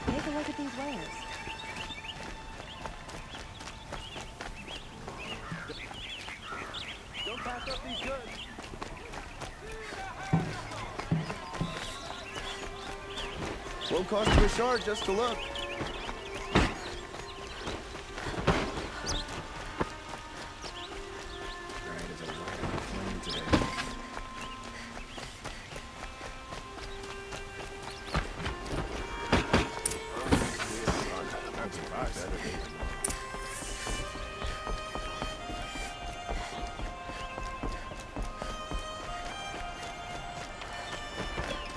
Take a look at these wares. Don't pass up these goods. Won't cost you a shard just to look.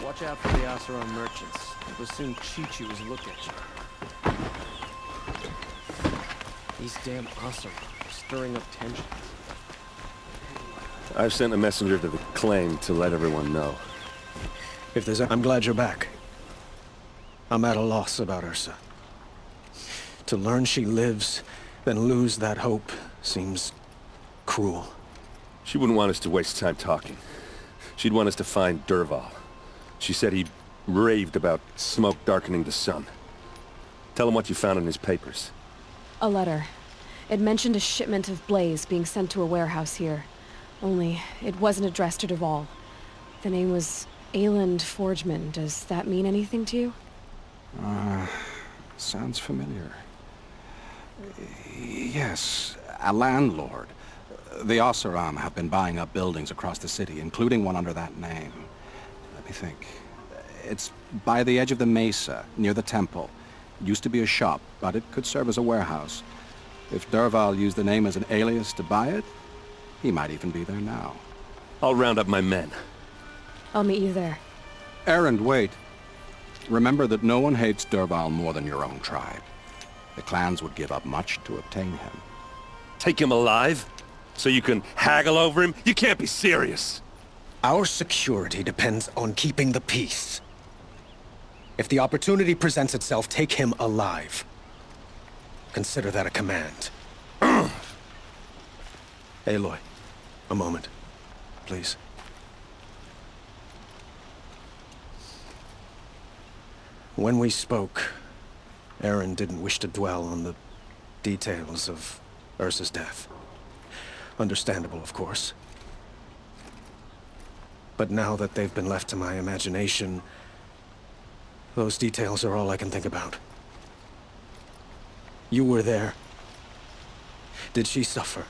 Watch out for the Oseram merchants. It will soon cheat you as look at you. These damn Oseram are stirring up tensions. I've sent a messenger to the claim to let everyone know. If there's I'm glad you're back. I'm at a loss about Ursa. To learn she lives, then lose that hope, seems cruel. She wouldn't want us to waste time talking. She'd want us to find Dervahl. She said he raved about smoke darkening the sun. Tell him what you found in his papers. A letter. It mentioned a shipment of blaze being sent to a warehouse here. Only, it wasn't addressed to Dervahl. The name was Ayland Forgeman. Does that mean anything to you? Sounds familiar. Yes, a landlord. The Oseram have been buying up buildings across the city, including one under that name. Let me think. It's by the edge of the mesa, near the temple. Used to be a shop, but it could serve as a warehouse. If Dervahl used the name as an alias to buy it, he might even be there now. I'll round up my men. I'll meet you there. Erend, wait. Remember that no one hates Dervahl more than your own tribe. The clans would give up much to obtain him. Take him alive? So you can haggle over him? You can't be serious! Our security depends on keeping the peace. If the opportunity presents itself, take him alive. Consider that a command. Aloy, a moment, please. When we spoke, Erend didn't wish to dwell on the details of Ursa's death. Understandable, of course. But now that they've been left to my imagination, those details are all I can think about. You were there. Did she suffer?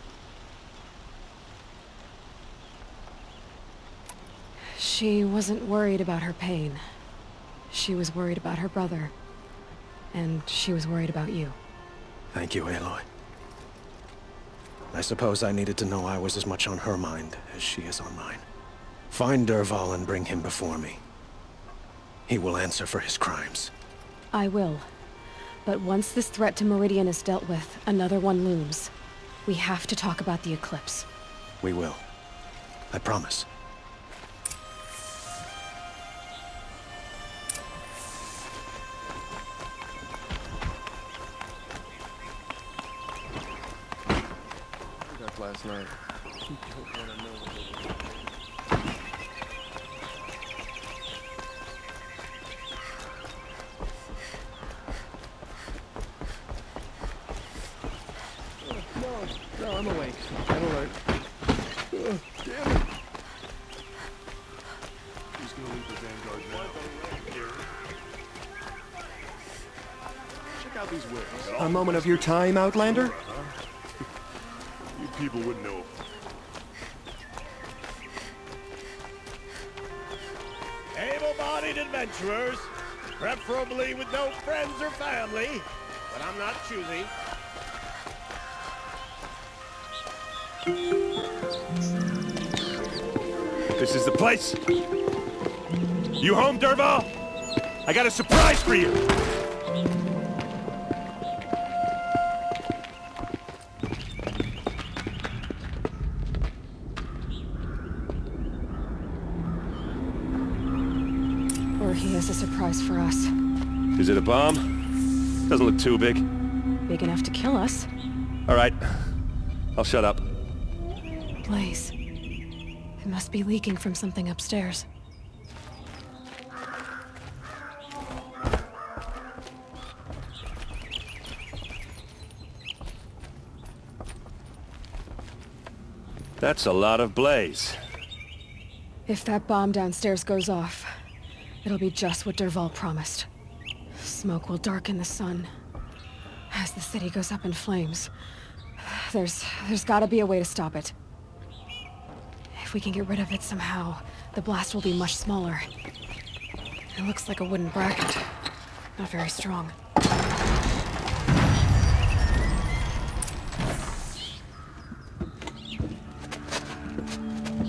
She wasn't worried about her pain. She was worried about her brother. And she was worried about you. Thank you, Aloy. I suppose I needed to know I was as much on her mind as she is on mine. Find Dervahl and bring him before me. He will answer for his crimes. I will. But once this threat to Meridian is dealt with, another one looms. We have to talk about the eclipse. We will. I promise. Last night. You don't want to know what it was. No, I'm awake. I'm alert. Damn it! Who's gonna lead the vanguard now? Check out these wares. A moment of your time, Outlander? You people wouldn't know. Able-bodied adventurers, preferably with no friends or family, but I'm not choosy. This is the place! You home, Dervahl? I got a surprise for you! Or he has a surprise for us. Is it a bomb? Doesn't look too big. big enough to kill us. All right. I'll shut up. Blaze. It must be leaking from something upstairs. That's a lot of blaze. If that bomb downstairs goes off, it'll be just what Dervahl promised. Smoke will darken the sun. As the city goes up in flames, there's gotta be a way to stop it. If we can get rid of it somehow, the blast will be much smaller. It looks like a wooden bracket. Not very strong.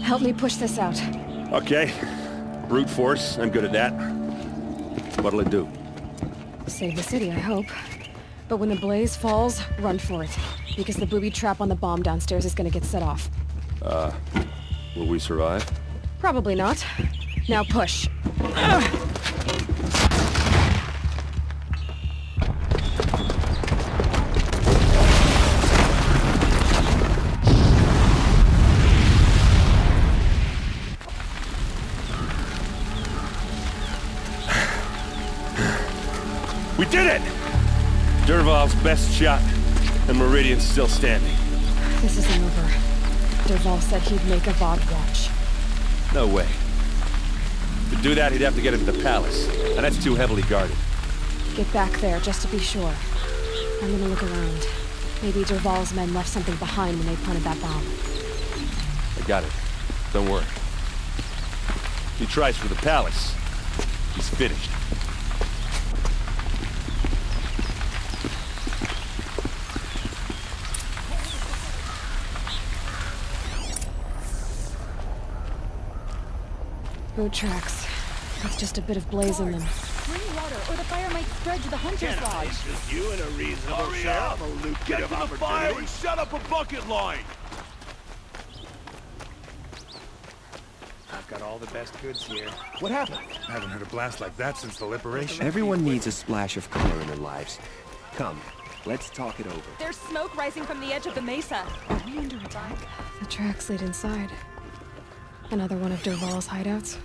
Help me push this out. Okay. Brute force, I'm good at that. What'll it do? Save the city, I hope. But when the blaze falls, run for it. Because the booby trap on the bomb downstairs is gonna get set off. Will we survive? Probably not. Now push. We did it! Dervahl's best shot, and Meridian's still standing. This isn't over. Dervahl said he'd make a VOD watch. No way. To do that, he'd have to get into the palace, and that's too heavily guarded. Get back there, just to be sure. I'm gonna look around. Maybe Dervahl's men left something behind when they planted that bomb. I got it. Don't worry. If he tries for the palace, he's finished. Boat tracks. That's just a bit of blaze in them. Bring water, or the fire might spread to the hunter's lodge. Just you and a reasonable share of a lucrative opportunity. and set up a bucket line! I've got all the best goods here. What happened? I haven't heard a blast like that since the liberation. Everyone needs a splash of color in their lives. Come, let's talk it over. There's smoke rising from the edge of the mesa. Are we under attack? The tracks lead inside. Another one of Dervahl's hideouts.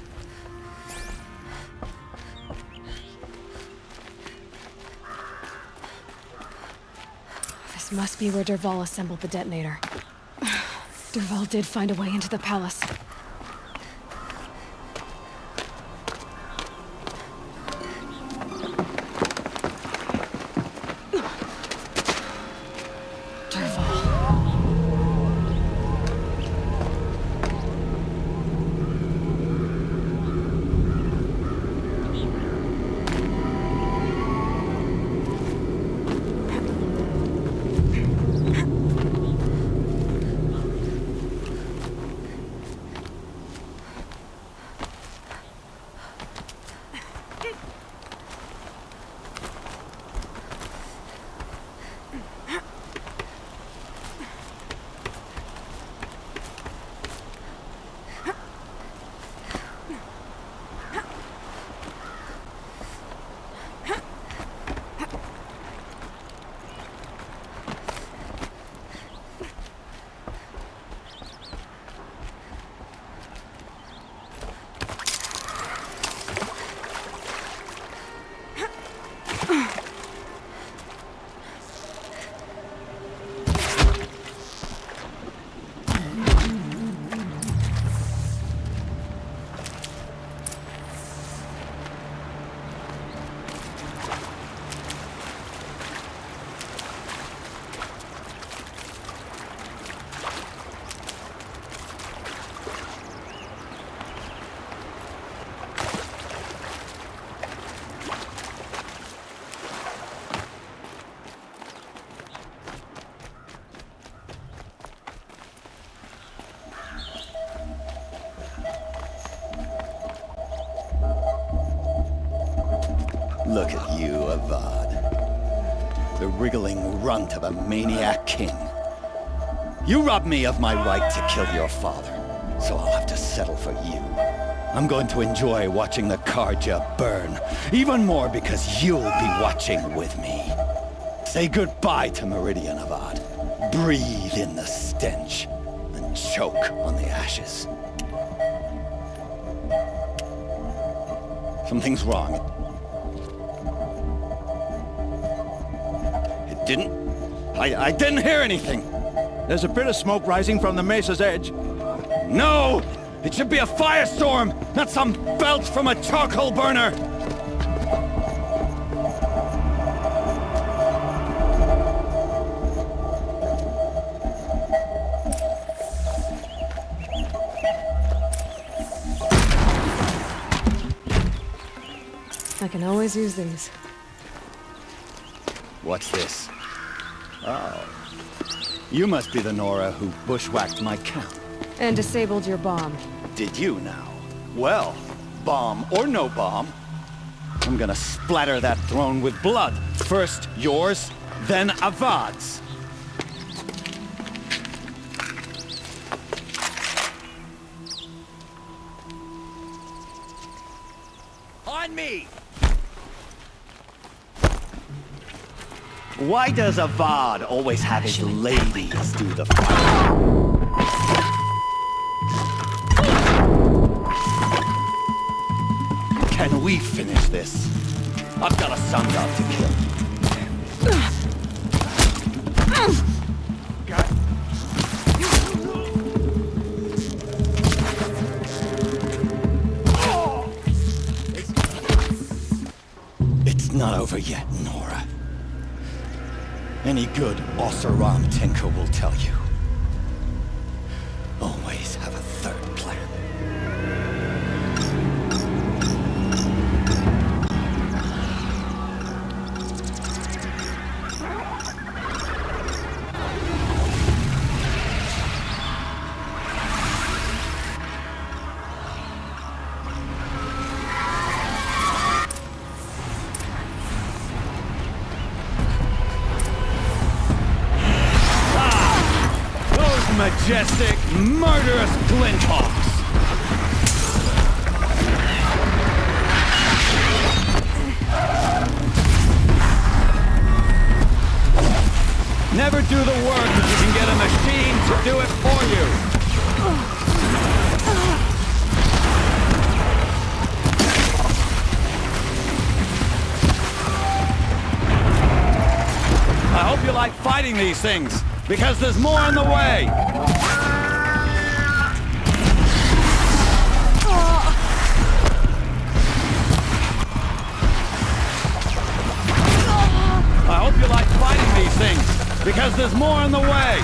This must be where Dervahl assembled the detonator. Dervahl did find a way into the palace. Look at you, Avad. The wriggling runt of a maniac king. You robbed me of my right to kill your father, so I'll have to settle for you. I'm going to enjoy watching the Karja burn, even more because you'll be watching with me. Say goodbye to Meridian, Avad. Breathe in the stench, and choke on the ashes. Something's wrong. It didn't... I didn't hear anything. There's a bit of smoke rising from the mesa's edge. No! It should be a firestorm, not some belch from a charcoal burner! I can always use these. What's this? Oh. You must be the Nora who bushwhacked my camp. And disabled your bomb. Did you now? Well, bomb or no bomb, I'm gonna splatter that throne with blood. First yours, then Avad's. On me! Why does Avad always have his ladies do the fighting? Can we finish this? I've got a sun god to kill. It's not over yet, Nora. Any good Oseram tinker will tell you. Always have a third plan. Majestic, murderous glinthawks! Never do the work if you can get a machine to do it for you! I hope you like fighting these things, because there's more on the way! I hope you like fighting these things, because there's more on the way!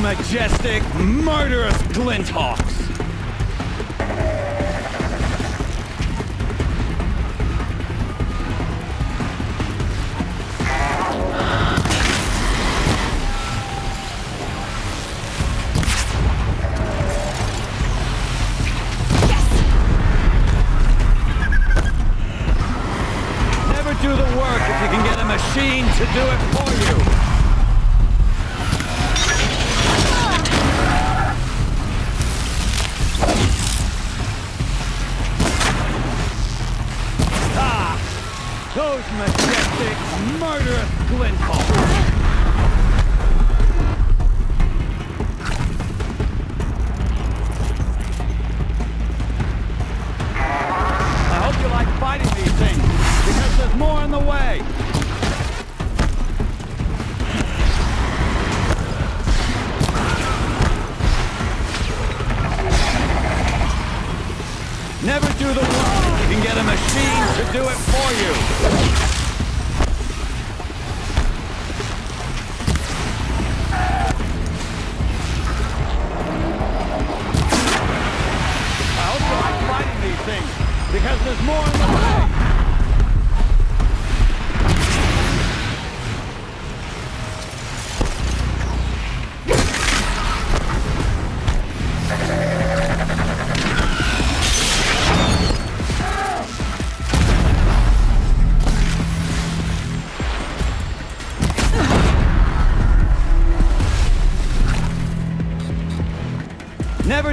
Majestic, murderous glinthawks! Yes! Never do the work if you can get a machine to do it for you! Those majestic, murderous glinthawks! I hope you like fighting these things, because there's more on the way! Never do the work if you can get a machine to do it for you! I hope you like fighting these things, because there's more on the way!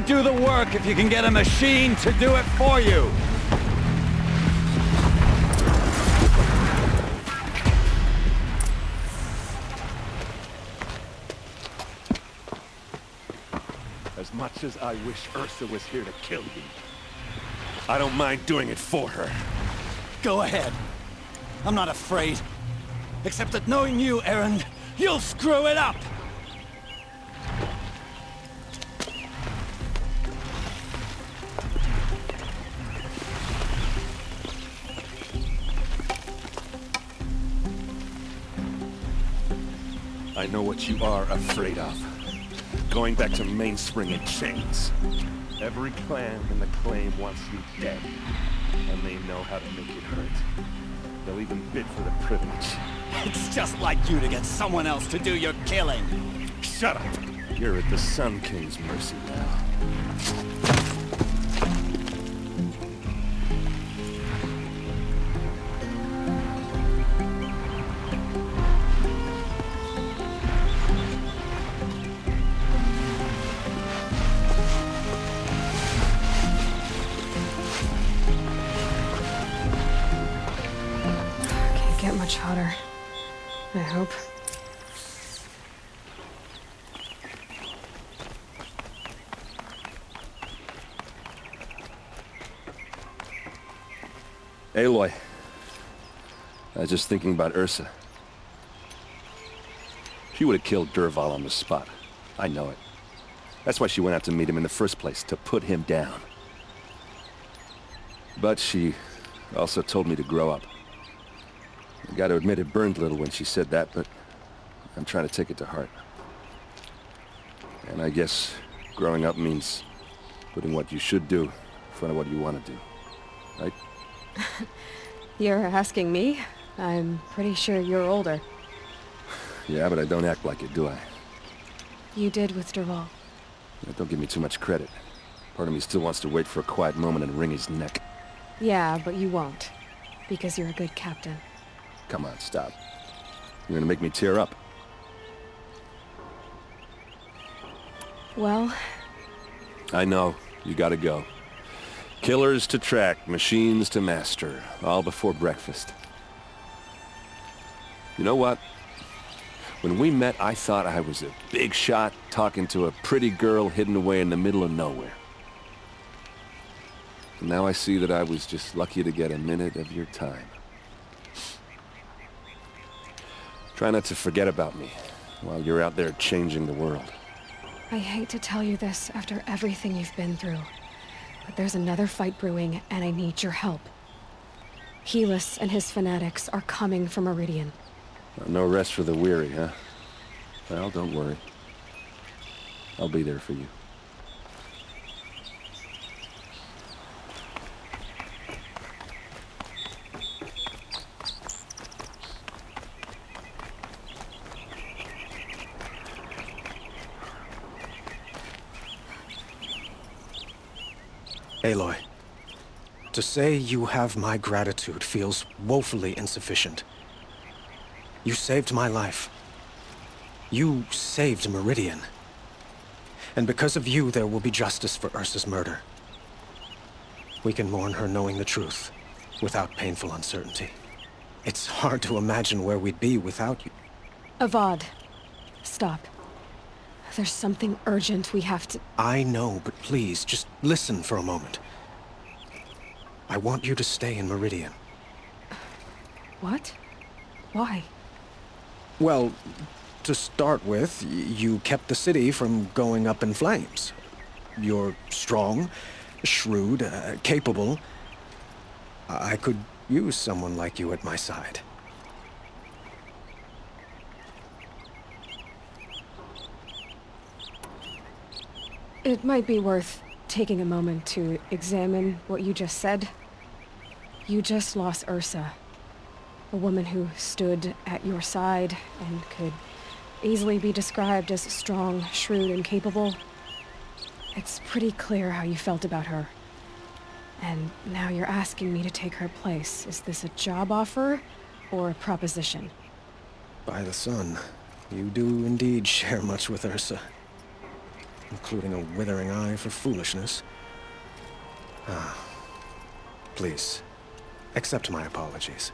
do the work if you can get a machine to do it for you. As much as I wish Ursa was here to kill you, I don't mind doing it for her. Go ahead. I'm not afraid. Except that knowing you, Aaron, you'll screw it up! I know what you are afraid of. Going back to Mainspring in chains. Every clan in the claim wants you dead. And they know how to make it hurt. They'll even bid for the privilege. It's just like you to get someone else to do your killing. Shut up! You're at the Sun King's mercy now. Much hotter. I hope. Aloy. I was just thinking about Ursa. She would have killed Dervahl on the spot. I know it. That's why she went out to meet him in the first place, to put him down. But she also told me to grow up. I gotta admit it burned a little when she said that, but I'm trying to take it to heart. And I guess growing up means putting what you should do in front of what you want to do, right? You're asking me? I'm pretty sure you're older. Yeah, but I don't act like it, do I? You did with Dervahl. Yeah, don't give me too much credit. Part of me still wants to wait for a quiet moment and wring his neck. Yeah, but you won't. Because you're a good captain. Come on, stop. You're gonna make me tear up. Well... I know. You gotta go. Killers to track, machines to master. All before breakfast. You know what? When we met, I thought I was a big shot talking to a pretty girl hidden away in the middle of nowhere. And now I see that I was just lucky to get a minute of your time. Try not to forget about me while you're out there changing the world. I hate to tell you this after everything you've been through, but there's another fight brewing and I need your help. Helis and his fanatics are coming for Meridian. No rest for the weary, huh? Well, don't worry. I'll be there for you. Aloy, to say you have my gratitude feels woefully insufficient. You saved my life. You saved Meridian. And because of you, there will be justice for Ursa's murder. We can mourn her knowing the truth, without painful uncertainty. It's hard to imagine where we'd be without you. Avad, stop. There's something urgent we have to... I know, but please, just listen for a moment. I want you to stay in Meridian. What? Why? Well, to start with, you kept the city from going up in flames. You're strong, shrewd, capable. I could use someone like you at my side. It might be worth taking a moment to examine what you just said. You just lost Ursa, a woman who stood at your side and could easily be described as strong, shrewd, and capable. It's pretty clear how you felt about her. And now you're asking me to take her place. Is this a job offer or a proposition? By the sun, you do indeed share much with Ursa. including a withering eye for foolishness. Please, accept my apologies.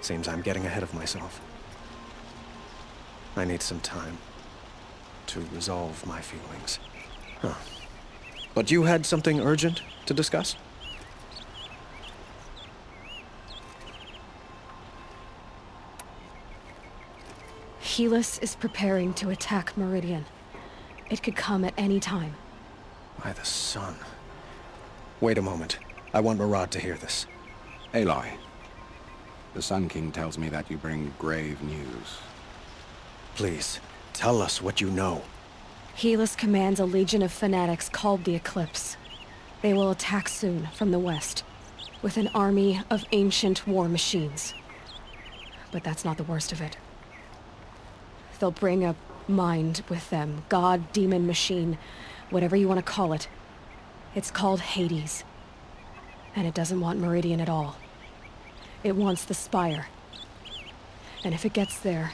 Seems I'm getting ahead of myself. I need some time to resolve my feelings. But you had something urgent to discuss? Helis is preparing to attack Meridian. It could come at any time. By the sun. Wait a moment. I want Murad to hear this. Aloy, the Sun King tells me that you bring grave news. Please, tell us what you know. Helis commands a legion of fanatics called the Eclipse. They will attack soon from the west, with an army of ancient war machines. But that's not the worst of it. They'll bring a mind with them, god, demon, machine, whatever you want to call it. It's called Hades. And it doesn't want Meridian at all. It wants the Spire. And if it gets there,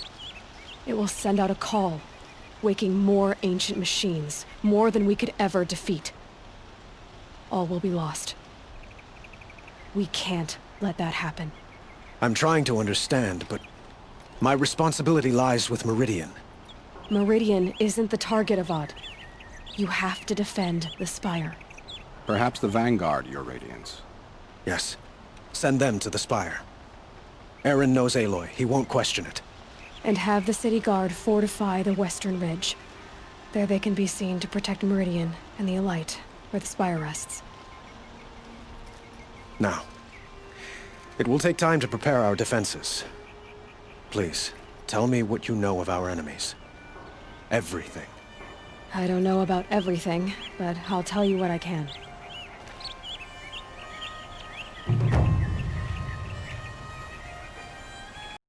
it will send out a call, waking more ancient machines, more than we could ever defeat. All will be lost. We can't let that happen. I'm trying to understand, but my responsibility lies with Meridian. Meridian isn't the target, Avad. You have to defend the Spire. Perhaps the Vanguard, Your Radiance. Yes. Send them to the Spire. Aaron knows Aloy. He won't question it. And have the city guard fortify the western ridge. There they can be seen to protect Meridian and the Elite, where the Spire rests. Now, it will take time to prepare our defenses. Please, tell me what you know of our enemies. Everything. I don't know about everything, but I'll tell you what I can.